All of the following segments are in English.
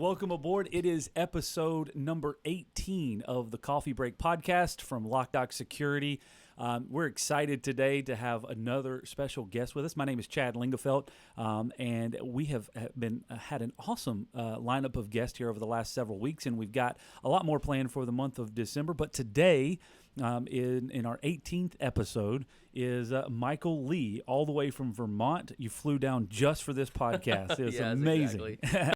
Welcome aboard. It is episode number 18 of the Coffee Break podcast from Loc-Doc Security. We're excited today to have another special guest with us. My name is Chad Lingefelt, and we have had an awesome lineup of guests here over the last several weeks, and we've got a lot more planned for the month of December. But today, in our 18th episode, is Michael Lee, all the way from Vermont. You flew down just for this podcast. It was amazing. Exactly.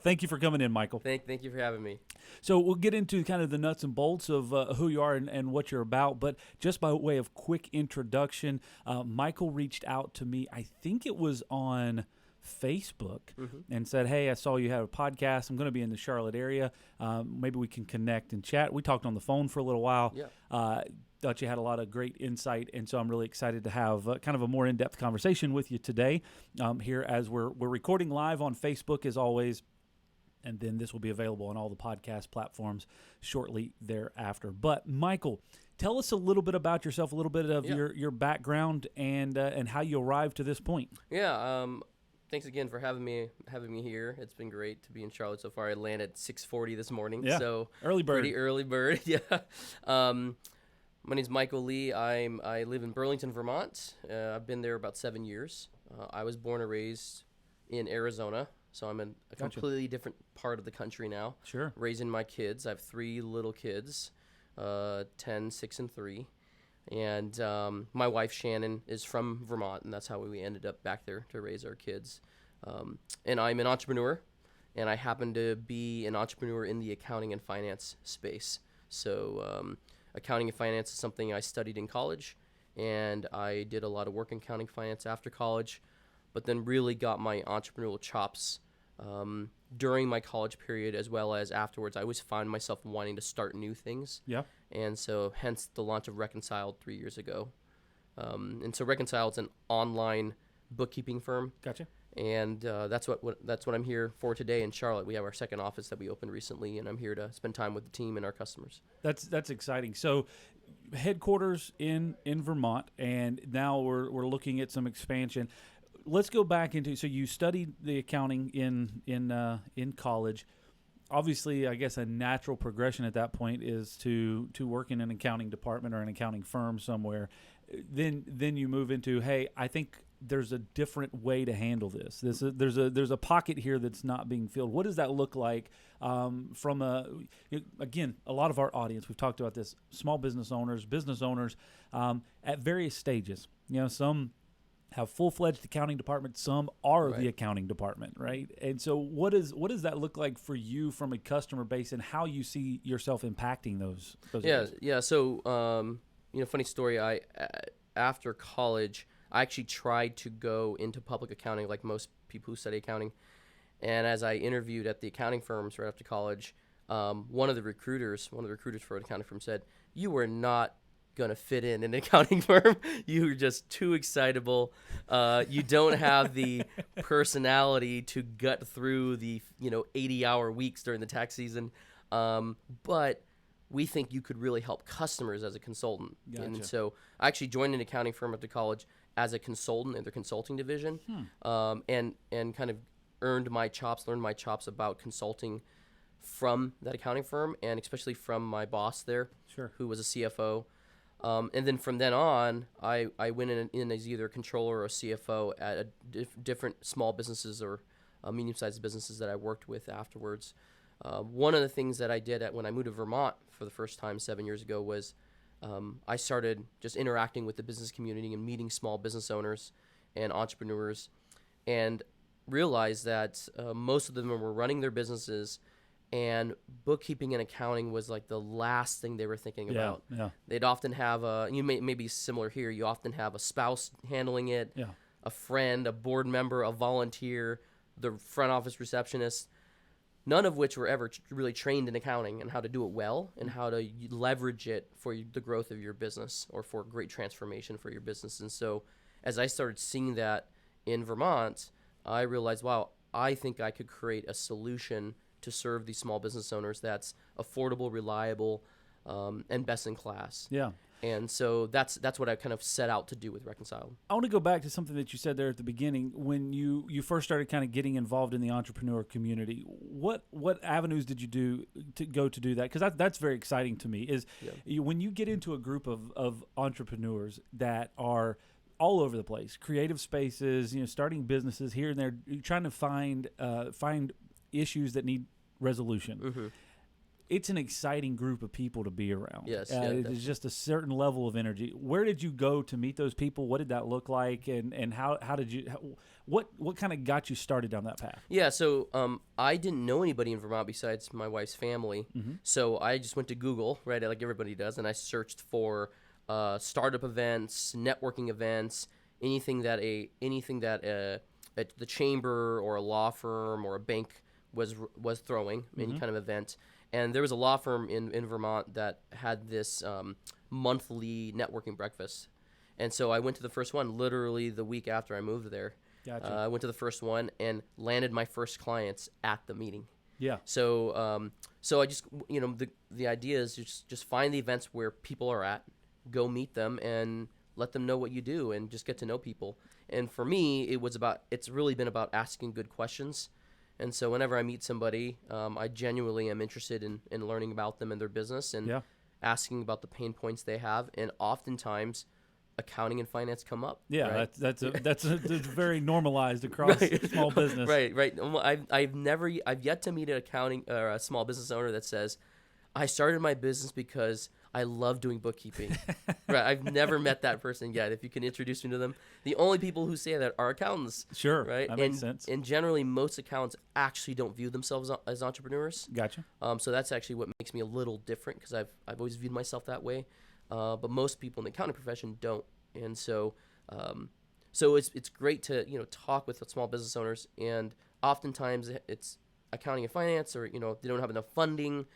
Thank you for coming in, Michael. Thank you for having me. So we'll get into kind of the nuts and bolts of who you are and what you're about. But just by way of quick introduction, Michael reached out to me, I think it was on Facebook, and said, hey, I saw you have a podcast. I'm going to be in the Charlotte area. Maybe we can connect and chat. We talked on the phone for a little while. Yeah. Thought you had a lot of great insight, and so I'm really excited to have kind of a more in-depth conversation with you today here as we're recording live on Facebook as always, and then this will be available on all the podcast platforms shortly thereafter. But Michael, tell us a little bit about yourself, a little bit of your background and how you arrived to this point. Yeah. Thanks again for having me here. It's been great to be in Charlotte so far. I landed at 6:40 this morning, so early bird. Pretty early bird. Yeah. My name's Michael Lee. I live in Burlington, Vermont. I've been there about 7 years. I was born and raised in Arizona, so I'm in a completely different part of the country now. Sure. Raising my kids. I have 3 little kids, 10, 6, and 3. And my wife, Shannon, is from Vermont, and that's how we ended up back there to raise our kids. And I'm an entrepreneur, and I happen to be an entrepreneur in the accounting and finance space. So accounting and finance is something I studied in college, and I did a lot of work in accounting and finance after college, but then really got my entrepreneurial chops during my college period as well as afterwards. I always found myself wanting to start new things. Yeah. And so hence the launch of Reconciled 3 years ago. And so Reconciled is an online bookkeeping firm. Gotcha. And that's what I'm here for today in Charlotte. We have our second office that we opened recently, and I'm here to spend time with the team and our customers. That's exciting. So headquarters in Vermont, and now we're looking at some expansion. Let's go back into, so you studied the accounting in college. Obviously, I guess a natural progression at that point is to work in an accounting department or an accounting firm somewhere. Then you move into, hey, I think there's a different way to handle this. There's a pocket here that's not being filled. What does that look like again, a lot of our audience, we've talked about this, small business owners at various stages. Some have full-fledged accounting departments, some are the accounting department, right? And so what does that look like for you from a customer base, and how you see yourself impacting those areas? Yeah. So, funny story, after college, I actually tried to go into public accounting like most people who study accounting. And as I interviewed at the accounting firms right after college, one of the recruiters for an accounting firm said, "You were not going to fit in an accounting firm. You're just too excitable. You don't have the personality to gut through the 80-hour weeks during the tax season. But we think you could really help customers as a consultant." Gotcha. And so I actually joined an accounting firm after college as a consultant in their consulting division, and kind of learned my chops about consulting from that accounting firm, and especially from my boss there, who was a CFO. And then from then on, I went in as either a controller or a CFO at different small businesses or medium-sized businesses that I worked with afterwards. One of the things that I did when I moved to Vermont for the first time 7 years ago was I started just interacting with the business community and meeting small business owners and entrepreneurs, and realized that most of them were running their businesses, and bookkeeping and accounting was like the last thing they were thinking about. Yeah. They'd often have may be similar here. You often have a spouse handling it, a friend, a board member, a volunteer, the front office receptionist, none of which were ever really trained in accounting and how to do it well and how to leverage it for the growth of your business or for great transformation for your business. And so as I started seeing that in Vermont, I realized, wow, I think I could create a solution to serve these small business owners that's affordable, reliable, and best in class. Yeah. And so that's what I kind of set out to do with Reconciled. I want to go back to something that you said there at the beginning when you first started kind of getting involved in the entrepreneur community. What avenues did you do that? Because that's very exciting to me. Is when you get into a group of entrepreneurs that are all over the place, creative spaces, starting businesses here and there, trying to find issues that need resolution. Mm-hmm. It's an exciting group of people to be around. Yes, it's just a certain level of energy. Where did you go to meet those people? What did that look like? And how did you? What kind of got you started down that path? Yeah, so I didn't know anybody in Vermont besides my wife's family. Mm-hmm. So I just went to Google, right, like everybody does, and I searched for startup events, networking events, anything that the chamber or a law firm or a bank was throwing, any kind of event. And there was a law firm in Vermont that had this monthly networking breakfast. And so I went to the first one literally the week after I moved there. Gotcha. I went to the first one and landed my first clients at the meeting. Yeah. So so I just, the idea is just find the events where people are at, go meet them and let them know what you do and just get to know people. And for me, it's really been about asking good questions. And so whenever I meet somebody, I genuinely am interested in learning about them and their business and asking about the pain points they have. And oftentimes, accounting and finance come up. Yeah, right? that's very normalized across small business. Right. I've yet to meet an accounting or a small business owner that says, I started my business because I love doing bookkeeping. Right. I've never met that person yet. If you can introduce me to them, the only people who say that are accountants. Sure. Right. That makes sense. And generally, most accountants actually don't view themselves as entrepreneurs. Gotcha. So that's actually what makes me a little different because I've always viewed myself that way. But most people in the accounting profession don't. And so, so it's great to talk with small business owners. And oftentimes it's accounting and finance, or they don't have enough funding.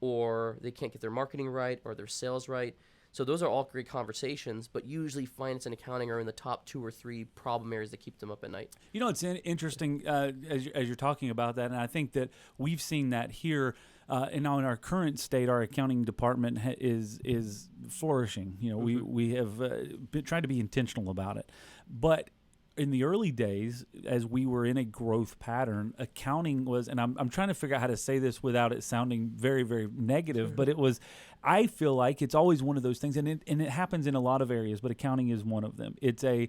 Or they can't get their marketing right or their sales right. So those are all great conversations, but usually finance and accounting are in the top 2 or 3 problem areas that keep them up at night. It's interesting as you're talking about that, and I think that we've seen that here. And now in our current state, our accounting department is flourishing. We have been trying to be intentional about it, but in the early days, as we were in a growth pattern, accounting was, and I'm trying to figure out how to say this without it sounding very, very negative, but it was, I feel like it's always one of those things, and it happens in a lot of areas, but accounting is one of them. It's a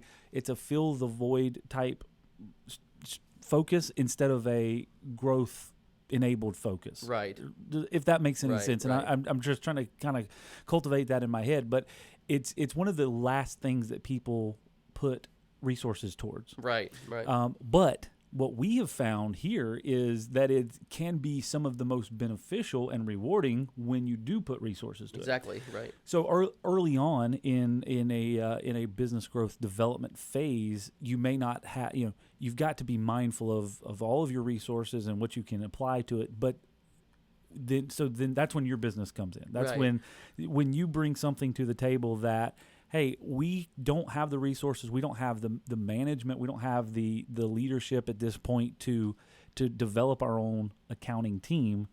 fill the void type focus instead of a growth enabled focus. Right. If that makes any sense. And I'm just trying to kind of cultivate that in my head, but it's one of the last things that people put resources towards. Right. But what we have found here is that it can be some of the most beneficial and rewarding when you do put resources to it. Exactly, right. So early on in a business growth development phase, you may not have, you've got to be mindful of all of your resources and what you can apply to it, but then that's when your business comes in. That's right. when you bring something to the table that, hey, we don't have the resources, we don't have the management, we don't have the leadership at this point to develop our own accounting team.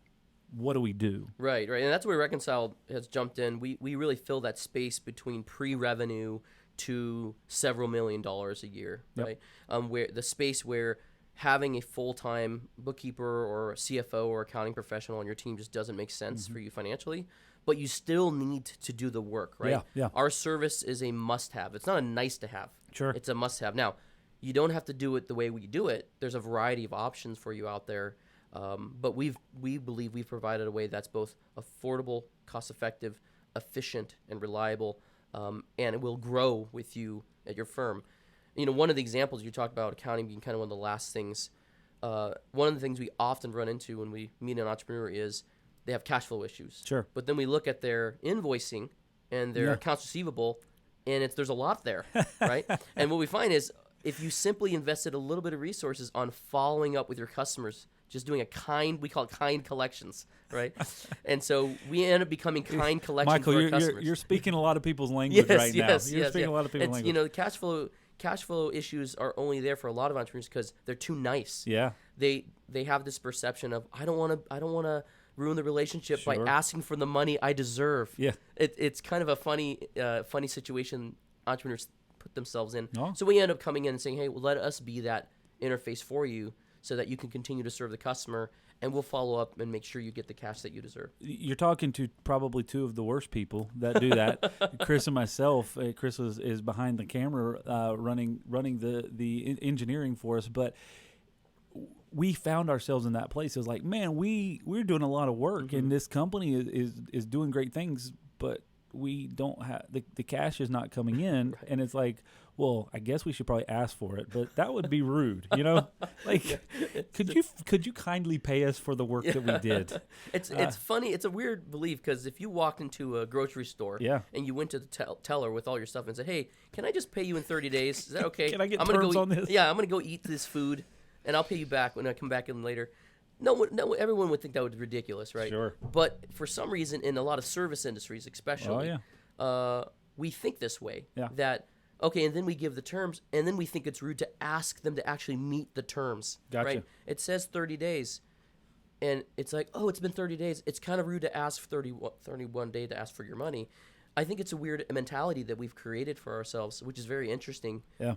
What do we do? Right. And that's where Reconciled has jumped in. We really fill that space between pre-revenue to several $1 million a year, right? Where the space where having a full-time bookkeeper or a CFO or accounting professional on your team just doesn't make sense for you financially. But you still need to do the work, right? Yeah. Our service is a must-have. It's not a nice-to-have. Sure. It's a must-have. Now, you don't have to do it the way we do it. There's a variety of options for you out there. But we believe we've provided a way that's both affordable, cost-effective, efficient, and reliable, and it will grow with you at your firm. One of the examples you talked about accounting being kind of one of the last things. One of the things we often run into when we meet an entrepreneur is they have cash flow issues. Sure. But then we look at their invoicing and their accounts receivable, and there's a lot there, right? And what we find is if you simply invested a little bit of resources on following up with your customers, just doing we call it kind collections, right? And so we end up becoming kind collections Michael, for our customers. You're speaking a lot of people's language right now. You're speaking a lot of people's language. The cash flow issues are only there for a lot of entrepreneurs because they're too nice. Yeah. They have this perception of I don't want to ruin the relationship by Sure. asking for the money I deserve. Yeah. It's kind of a funny situation entrepreneurs put themselves in. Oh. So we end up coming in and saying, hey, well, let us be that interface for you so that you can continue to serve the customer, and we'll follow up and make sure you get the cash that you deserve. You're talking to probably two of the worst people that do that. Chris and myself. Chris is behind the camera, running the engineering for us, but we found ourselves in that place. It was like, man, we're doing a lot of work, and this company is doing great things, but we don't have the cash is not coming in, Right. and it's like, well, I guess we should probably ask for it, but that would be rude, you know? Like, could you kindly pay us for the work that we did? It's funny. It's a weird belief because if you walked into a grocery store Yeah. and you went to the teller with all your stuff and said, hey, can I just pay you in 30 days? Is that okay? Can I get I'm gonna terms go on this? Yeah, I'm going to go eat this food, and I'll pay you back when I come back in later. No, everyone would think that would be ridiculous, right? Sure. But for some reason, in a lot of service industries especially, we think this way. Yeah. That, okay, and then we give the terms, and then we think it's rude to ask them to actually meet the terms. Gotcha. Right? It says 30 days. And it's like, oh, it's been 30 days. It's kind of rude to ask 31 day to ask for your money. I think it's a weird mentality that we've created for ourselves, which is very interesting. Yeah.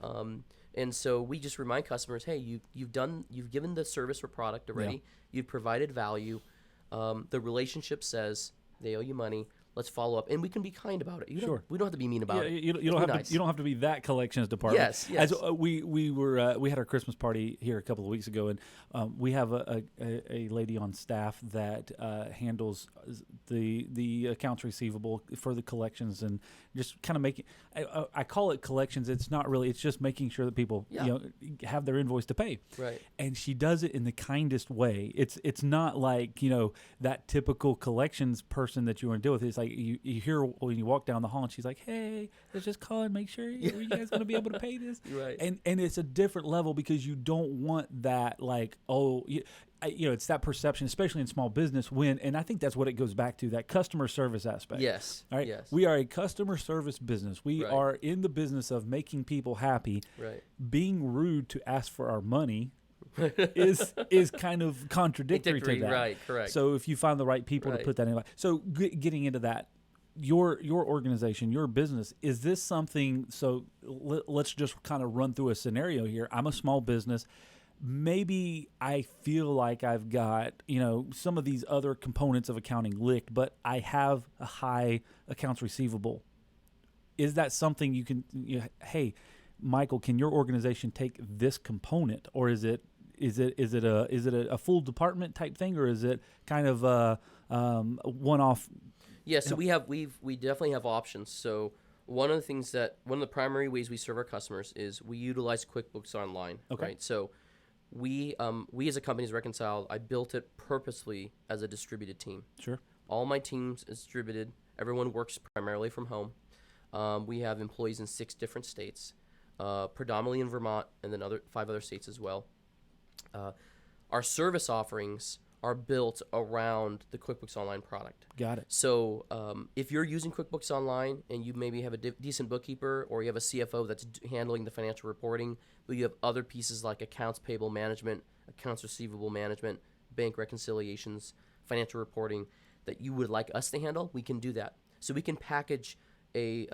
And so we just remind customers, hey, you've given the service or product already. Yeah. You've provided value. The relationship says they owe you money. Let's follow up, and we can be kind about it. Sure. We don't have to be mean about it. You don't have to. You don't have to be that collections department. Yes, yes. As we had our Christmas party here a couple of weeks ago, and we have a lady on staff that handles the accounts receivable for the collections, and just kind of making. I call it collections. It's not really. It's just making sure that people have their invoice to pay. Right. And she does it in the kindest way. It's not like that typical collections person that you want to deal with. It's like you hear when you walk down the hall and she's like, hey, let's just call and make sure you guys going to be able to pay this. Right. And it's a different level because you don't want that like, it's that perception, especially in small business and I think that's what it goes back to, that customer service aspect. Yes. All right. Yes. We are a customer service business. We Right. are in the business of making people happy. Right. Being rude to ask for our money is kind of contradictory to that. Right, correct. So if you find the right people to Right. put that in, so getting into that, your organization, your business, is this something? So let's just kind of run through a scenario here. I'm a small business. Maybe I feel like I've got some of these other components of accounting licked, but I have a high accounts receivable. Is that something you can? Hey, Michael, can your organization take this component, or is it a full department type thing, or is it kind of a one-off? Yeah, so we definitely have options. So one of the primary ways we serve our customers is we utilize QuickBooks Online. Okay. Right. So we as a company is Reconciled. I built it purposely as a distributed team. Sure. All my teams is distributed. Everyone works primarily from home. We have employees in 6 different states, predominantly in Vermont, and then 5 other states as well. Our service offerings are built around the QuickBooks Online product. Got it. So if you're using QuickBooks Online and you maybe have a decent bookkeeper, or you have a CFO that's handling the financial reporting, but you have other pieces like accounts payable management, accounts receivable management, bank reconciliations, financial reporting that you would like us to handle, we can do that. So we can package a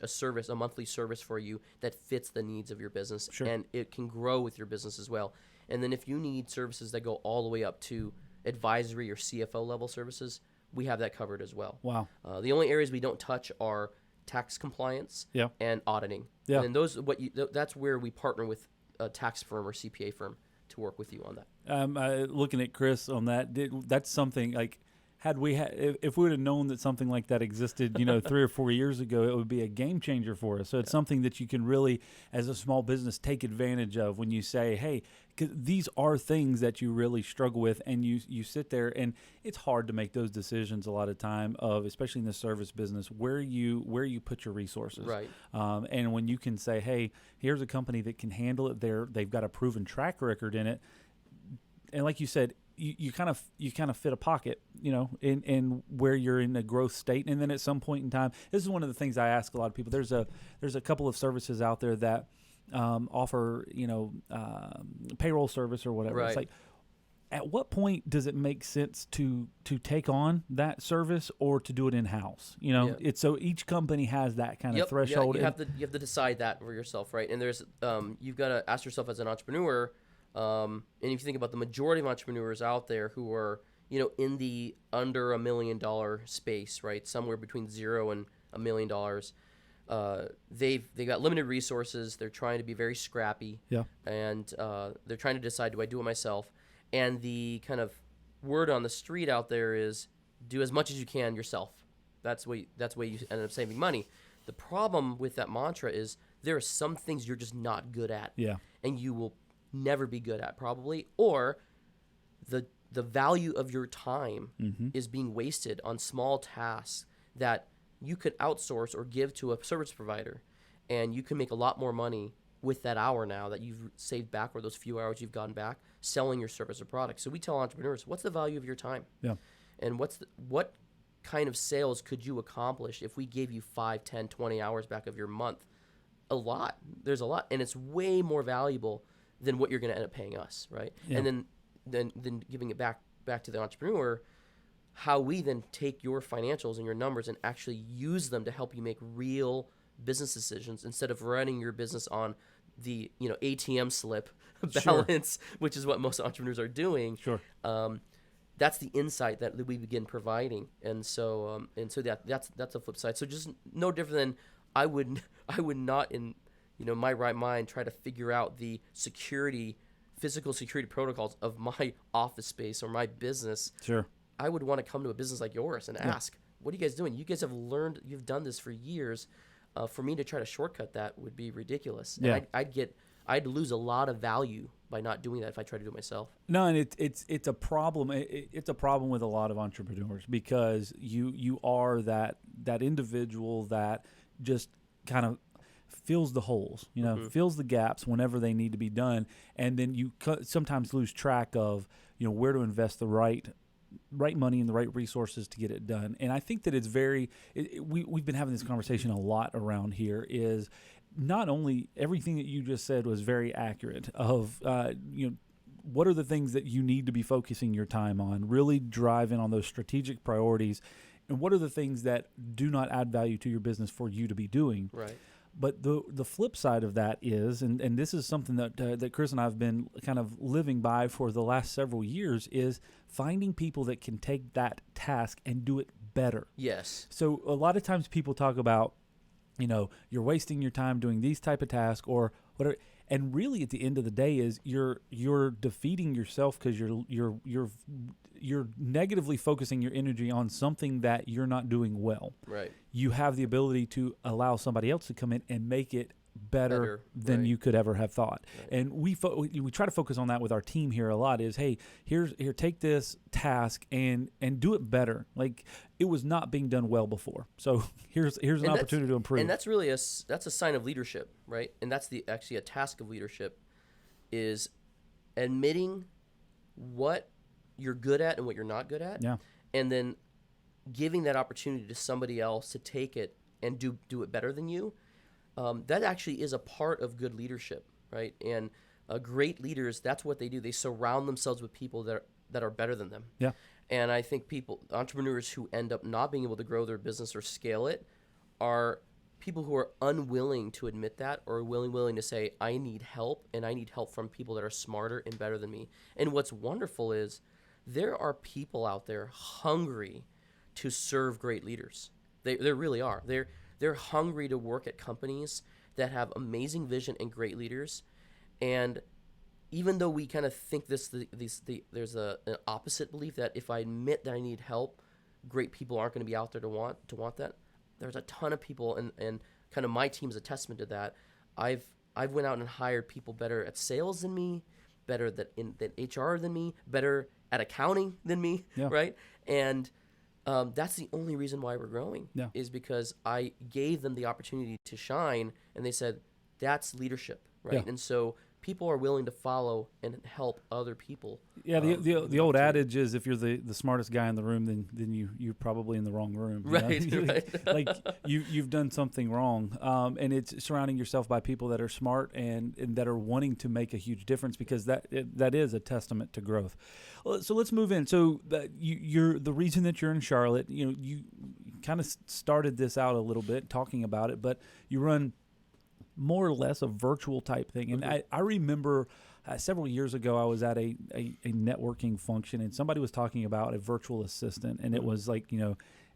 service, a monthly service for you that fits the needs of your business, Sure. and it can grow with your business as well. And then if you need services that go all the way up to advisory or CFO level services, we have that covered as well. Wow. The only areas we don't touch are tax compliance and auditing. Yeah. And that's where we partner with a tax firm or CPA firm to work with you on that. Looking at Chris on that, that's something like, if we would have known that something like that existed, 3 or 4 years ago, it would be a game changer for us. So it's something that you can really, as a small business, take advantage of when you say, hey, 'cause these are things that you really struggle with, and you sit there, and it's hard to make those decisions a lot of time, especially in the service business, where you put your resources. Right. And when you can say, hey, here's a company that can handle it, they've got a proven track record in it, and like you said, you kind of fit a pocket, in where you're in a growth state, and then at some point in time, this is one of the things I ask a lot of people. There's a couple of services out there that offer payroll service or whatever. Right. It's like, at what point does it make sense to take on that service or to do it in house? You know, it's so each company has that kind of threshold. You have to decide that for yourself, right? And there's you've got to ask yourself as an entrepreneur. And if you think about the majority of entrepreneurs out there who are, you know, in the under $1 million space, right, somewhere between $0 and $1 million, they got limited resources. They're trying to be very scrappy, and they're trying to decide, do I do it myself? And the kind of word on the street out there is do as much as you can yourself. That's where you end up saving money. The problem with that mantra is there are some things you're just not good at, and you will never be good at probably, or the value of your time is being wasted on small tasks that you could outsource or give to a service provider, and you can make a lot more money with that hour now that you've saved back, or those few hours you've gotten back selling your service or product. So we tell entrepreneurs, what's the value of your time? And what kind of sales could you accomplish if we gave you 5, 10, 20 hours back of your month? A lot. There's a lot, and it's way more valuable than what you're going to end up paying us, right? And then giving it back to the entrepreneur, how we then take your financials and your numbers and actually use them to help you make real business decisions instead of running your business on the ATM slip balance, which is what most entrepreneurs are doing. That's the insight that we begin providing, and so that's the flip side. So just no different than I would not in my right mind try to figure out the physical security protocols of my office space or my business. I would want to come to a business like yours and ask, what are you guys doing? You guys have learned, you've done this for years. For me to try to shortcut that would be ridiculous. And I'd lose a lot of value by not doing that if I try to do it myself. No, and it's a problem. It's a problem with a lot of entrepreneurs because you are that individual that just kind of fills the holes, fills the gaps whenever they need to be done, and then you sometimes lose track of where to invest the right money and the right resources to get it done. And I think that it's we've been having this conversation a lot around here, is not only everything that you just said was very accurate of, what are the things that you need to be focusing your time on, really driving on those strategic priorities, and what are the things that do not add value to your business for you to be doing. Right. But the flip side of that is, and this is something that Chris and I have been kind of living by for the last several years, is finding people that can take that task and do it better. Yes. So a lot of times people talk about, you're wasting your time doing these type of tasks or whatever, and really at the end of the day is you're defeating yourself because you're negatively focusing your energy on something that you're not doing well. Right. You have the ability to allow somebody else to come in and make it better than you could ever have thought. Right. And we try to focus on that with our team here a lot is, hey, here, take this task and do it better. Like, it was not being done well before. So here's an opportunity to improve. And that's really that's a sign of leadership, right? And that's actually a task of leadership, is admitting what you're good at and what you're not good at. And then giving that opportunity to somebody else to take it and do it better than you. That actually is a part of good leadership, right? And great leaders, that's what they do. They surround themselves with people that are better than them. And I think entrepreneurs who end up not being able to grow their business or scale it, are people who are unwilling to admit that, or willing to say, I need help, and I need help from people that are smarter and better than me. And what's wonderful is there are people out there hungry to serve great leaders. They really are. They're hungry to work at companies that have amazing vision and great leaders. And even though we kind of think there's an opposite belief that if I admit that I need help, great people aren't going to be out there to want that. There's a ton of people, and kind of my team is a testament to that. I've went out and hired people better at sales than me, better than HR than me, better at accounting than me, right? And that's the only reason why we're growing, is because I gave them the opportunity to shine, and they said, that's leadership, right? And so people are willing to follow and help other people. Yeah, the old adage is if you're the smartest guy in the room, then you're probably in the wrong room. Right, right. Like you've done something wrong, and it's surrounding yourself by people that are smart and that are wanting to make a huge difference, because that is a testament to growth. So let's move in. So you're the reason that you're in Charlotte. You kind of started this out a little bit talking about it, but you run more or less a virtual type thing. And I remember several years ago, I was at a networking function, and somebody was talking about a virtual assistant, and it was like,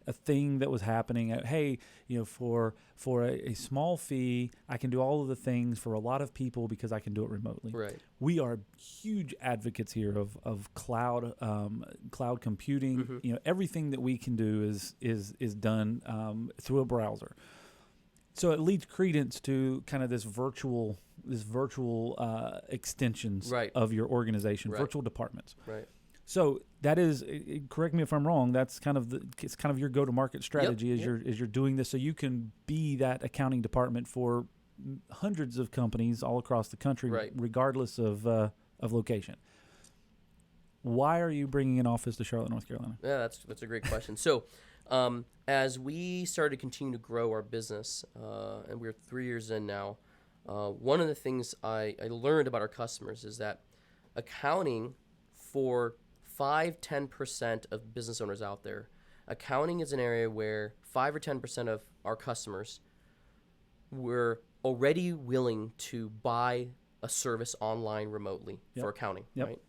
a thing that was happening. Hey, for a small fee, I can do all of the things for a lot of people because I can do it remotely. Right. We are huge advocates here of cloud computing. Everything that we can do is done through a browser. So it leads credence to kind of this virtual extensions of your organization, virtual departments. Right. So that is, correct me if I'm wrong, that's it's kind of your go-to-market strategy. You're doing this so you can be that accounting department for hundreds of companies all across the country, regardless of location. Why are you bringing an office to Charlotte, North Carolina? Yeah, that's a great question. So, as we started to continue to grow our business, and we're 3 years in now, one of the things I learned about our customers is that accounting for 5-10% of business owners out there, accounting is an area where 5 or 10% of our customers were already willing to buy a service online remotely for accounting, right?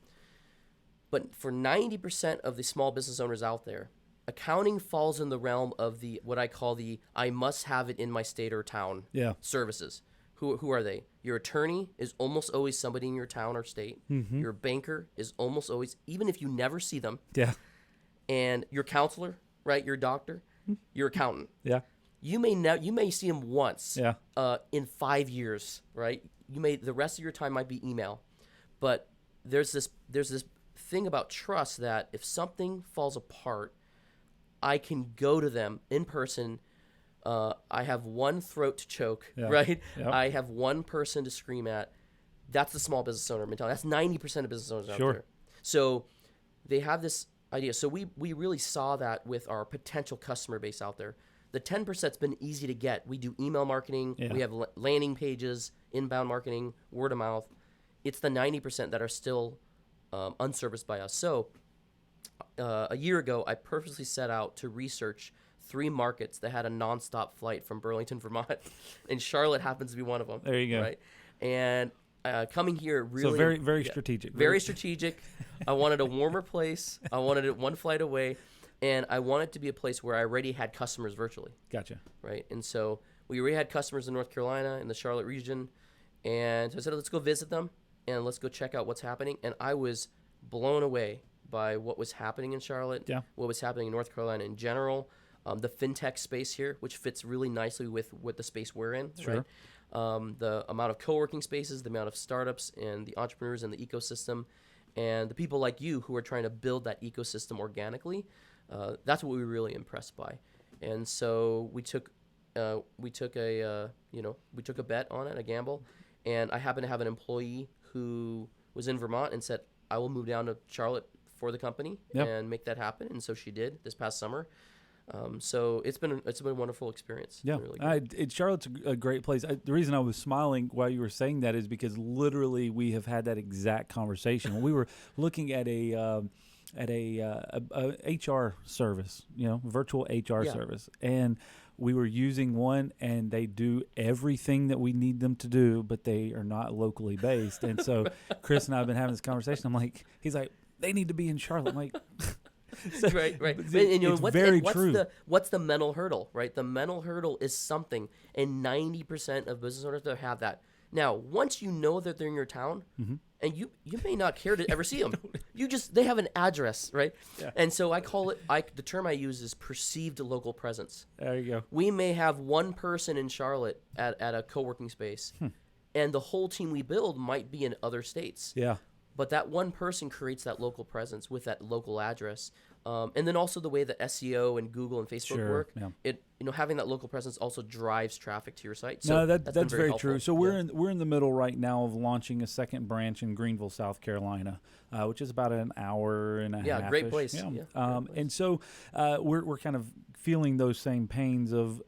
But for 90% of the small business owners out there, accounting falls in the realm of what I call I must have it in my state or town services. Who are they? Your attorney is almost always somebody in your town or state. Mm-hmm. Your banker is almost always, even if you never see them. Yeah. And your counselor, right? Your doctor, your accountant. Yeah. You may see them once. Yeah. In 5 years, right? The rest of your time might be email, but there's this thing about trust that if something falls apart, I can go to them in person. I have one throat to choke, right? Yep. I have one person to scream at. That's the small business owner mentality. That's 90% of business owners out there. So they have this idea. So we really saw that with our potential customer base out there. The 10%'s been easy to get. We do email marketing. Yeah. We have landing pages, inbound marketing, word of mouth. It's the 90% that are still unserviced by us. So a year ago, I purposely set out to research 3 markets that had a nonstop flight from Burlington, Vermont, and Charlotte happens to be one of them. There you go. Right, and coming here really so very strategic. Very strategic. I wanted a warmer place. I wanted it one flight away, and I wanted to be a place where I already had customers virtually. Gotcha. Right, and so we already had customers in North Carolina in the Charlotte region, and so I said, let's go visit them and let's go check out what's happening. And I was blown away by what was happening in Charlotte. Yeah. What was happening in North Carolina in general. The fintech space here, which fits really nicely with the space we're in, right? The amount of co-working spaces, the amount of startups and the entrepreneurs in the ecosystem, and the people like you who are trying to build that ecosystem organically. That's what we were really impressed by, and so we took a bet on it, a gamble, and I happened to have an employee who was in Vermont and said, "I will move down to Charlotte for the company and make that happen," and so she did this past summer. So it's been a wonderful experience. Yeah, really Charlotte's a great place. The reason I was smiling while you were saying that is because literally we have had that exact conversation. When we were looking at a HR service, virtual HR service, and we were using one, and they do everything that we need them to do, but they are not locally based. And so Chris and I have been having this conversation. He's like, they need to be in Charlotte. I'm like. So, right. And what's the mental hurdle, right? The mental hurdle is something, and 90% of business owners don't have that. Now, once you know that they're in your town, and you may not care to ever see them, they have an address, right? Yeah. And so I call it, the term I use is perceived local presence. There you go. We may have one person in Charlotte at a co-working space, and the whole team we build might be in other states. Yeah. But that one person creates that local presence with that local address. And then also the way that SEO and Google and Facebook work, having that local presence also drives traffic to your site. So no, that's very helpful. true. So we're in the middle right now of launching a second branch in Greenville, South Carolina, which is about an hour and a half. Yeah, great place. Yeah. Great place. And so we're kind of feeling those same pains of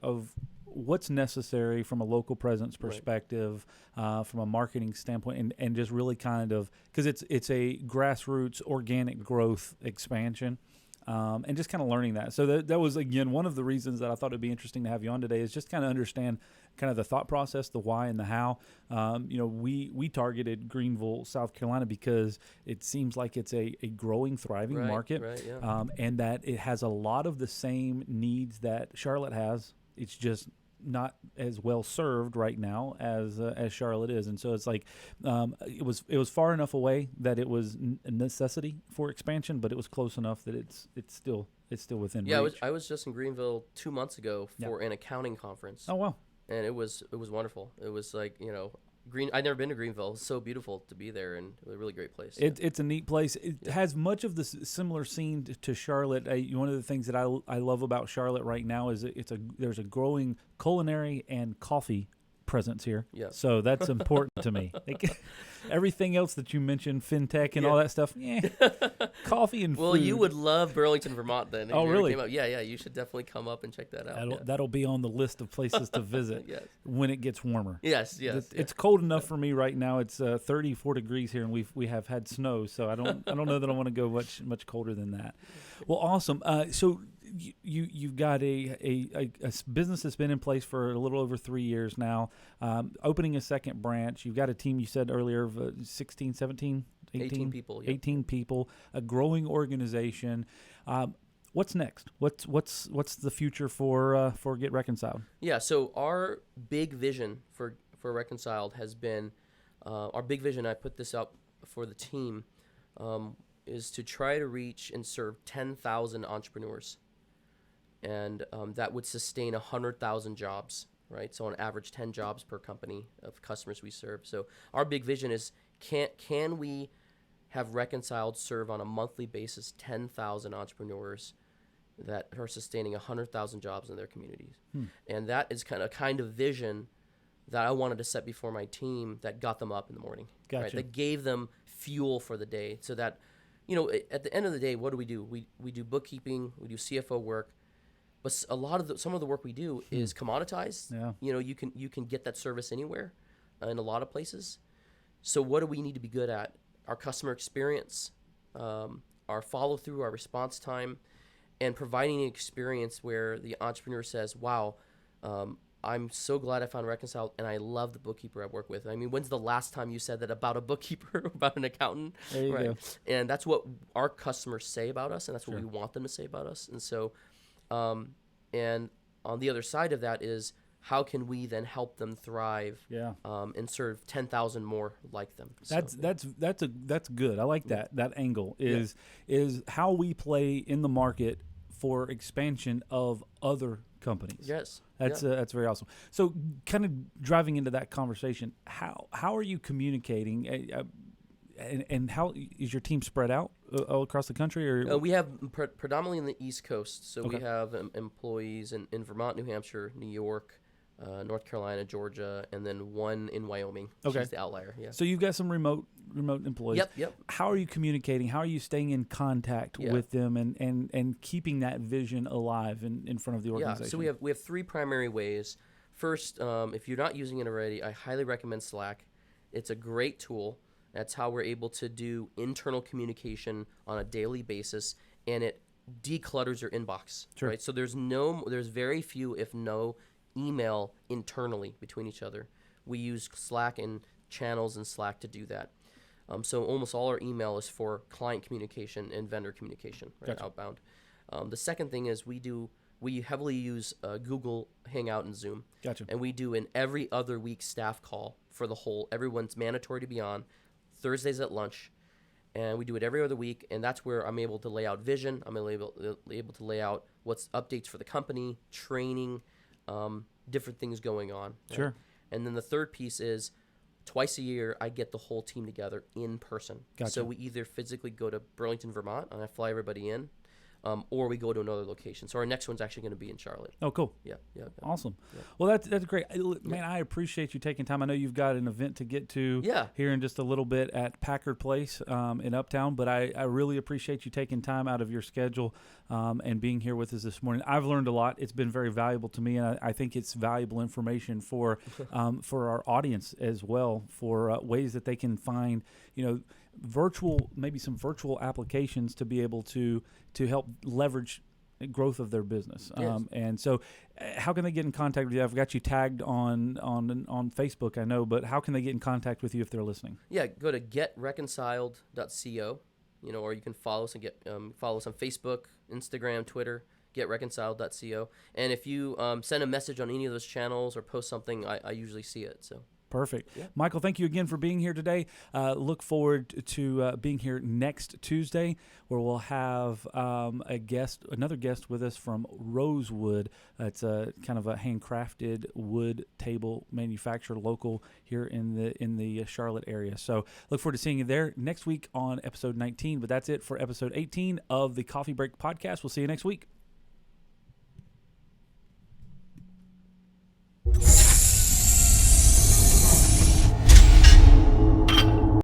what's necessary from a local presence perspective, from a marketing standpoint, and just really kind of, because it's a grassroots organic growth expansion. And just kind of learning that. So that was, again, one of the reasons that I thought it'd be interesting to have you on today, is just kind of understand kind of the thought process, the why and the how. We targeted Greenville, South Carolina, because it seems like it's a growing, thriving market, and that it has a lot of the same needs that Charlotte has. It's just not as well served right now as Charlotte is, and so it's like it was far enough away that it was a necessity for expansion, but it was close enough that it's still within reach. I was just in Greenville 2 months ago for an accounting conference. Oh wow! And it was wonderful. It was like, I'd never been to Greenville. It's so beautiful to be there, and a really great place. It's a neat place. It has much of the similar scene to Charlotte. One of the things that I love about Charlotte right now is there's a growing culinary and coffee presence here. Yeah. So that's important to me. Everything else that you mentioned, fintech and all that stuff, coffee and well, food. you would love Burlington, Vermont then. Oh, really? Yeah, you should definitely come up and check that out. That'll be on the list of places to visit when it gets warmer. Yes. It's cold enough for me right now. It's 34 degrees here, and we have had snow, so I don't know that I want to go much colder than that. Well, awesome. So you've got a business that's been in place for a little over 3 years now, opening a second branch. You've got a team, you said earlier, of 16, 17, 18 people. 18 people, a growing organization. What's next? What's the future for Get Reconciled? Yeah, so our big vision for Reconciled has been, our big vision, I put this up for the team, is to try to reach and serve 10,000 entrepreneurs. And that would sustain 100,000 jobs, right? So on average, 10 jobs per company of customers we serve. So our big vision is, can we have Reconciled serve on a monthly basis 10,000 entrepreneurs that are sustaining 100,000 jobs in their communities? And that is kind of vision that I wanted to set before my team, that got them up in the morning. Gotcha. Right? That gave them fuel for the day, so that, at the end of the day, what do? We do bookkeeping, we do CFO work, but some of the work we do is commoditized. Yeah. You can get that service anywhere, in a lot of places. So what do we need to be good at? Our customer experience, our follow through, our response time, and providing an experience where the entrepreneur says, "Wow, I'm so glad I found Reconciled, and I love the bookkeeper I work with." I mean, when's the last time you said that about a bookkeeper, about an accountant? There you go. And that's what our customers say about us, and that's what we want them to say about us. And so, and on the other side of that is, how can we then help them thrive? And serve 10,000 more like them? That's good. I like that angle is how we play in the market for expansion of other companies. Yes. That's very awesome. So kind of driving into that conversation, how are you communicating, and how is your team spread out all across the country? Or we have predominantly in the East Coast. So we have employees in Vermont, New Hampshire, New York, North Carolina, Georgia, and then one in Wyoming. She's the outlier. Yeah. So you've got some remote employees. Yep. How are you communicating? How are you staying in contact with them and keeping that vision alive in front of the organization? Yeah. So we have three primary ways. First, if you're not using it already, I highly recommend Slack. It's a great tool. That's how we're able to do internal communication on a daily basis, and it declutters your inbox. Sure. Right. So there's very few, if no, email internally between each other. We use Slack and channels in Slack to do that. So almost all our email is for client communication and vendor communication, right, outbound. The second thing is we heavily use Google Hangout and Zoom. Gotcha. And we do an every other week staff call for everyone's mandatory to be on, Thursdays at lunch. And we do it every other week, and that's where I'm able to lay out vision. I'm able to lay out what's updates for the company, training, different things going on. Right? Sure. And then the third piece is twice a year, I get the whole team together in person. Gotcha. So we either physically go to Burlington, Vermont, and I fly everybody in, or we go to another location. So our next one's actually going to be in Charlotte. Oh, cool. Yeah. Awesome. Yeah. Well, that's great. Man, I appreciate you taking time. I know you've got an event to get to here in just a little bit at Packard Place in Uptown, but I really appreciate you taking time out of your schedule and being here with us this morning. I've learned a lot. It's been very valuable to me, and I think it's valuable information for our audience as well, for ways that they can find, maybe some virtual applications to be able to help leverage growth of their business. Yes. And so how can they get in contact with you? I've got you tagged on Facebook, I know, but how can they get in contact with you if they're listening? Yeah, go to getreconciled.co, or you can follow us and follow us on Facebook, Instagram, Twitter, getreconciled.co. And if you send a message on any of those channels or post something, I usually see it. So. Perfect. Yeah. Michael, thank you again for being here today. Look forward to being here next Tuesday, where we'll have another guest with us from Rosewood. It's a kind of a handcrafted wood table manufacturer local here in the Charlotte area. So look forward to seeing you there next week on episode 19. But that's it for episode 18 of the Coffee Break Podcast. We'll see you next week.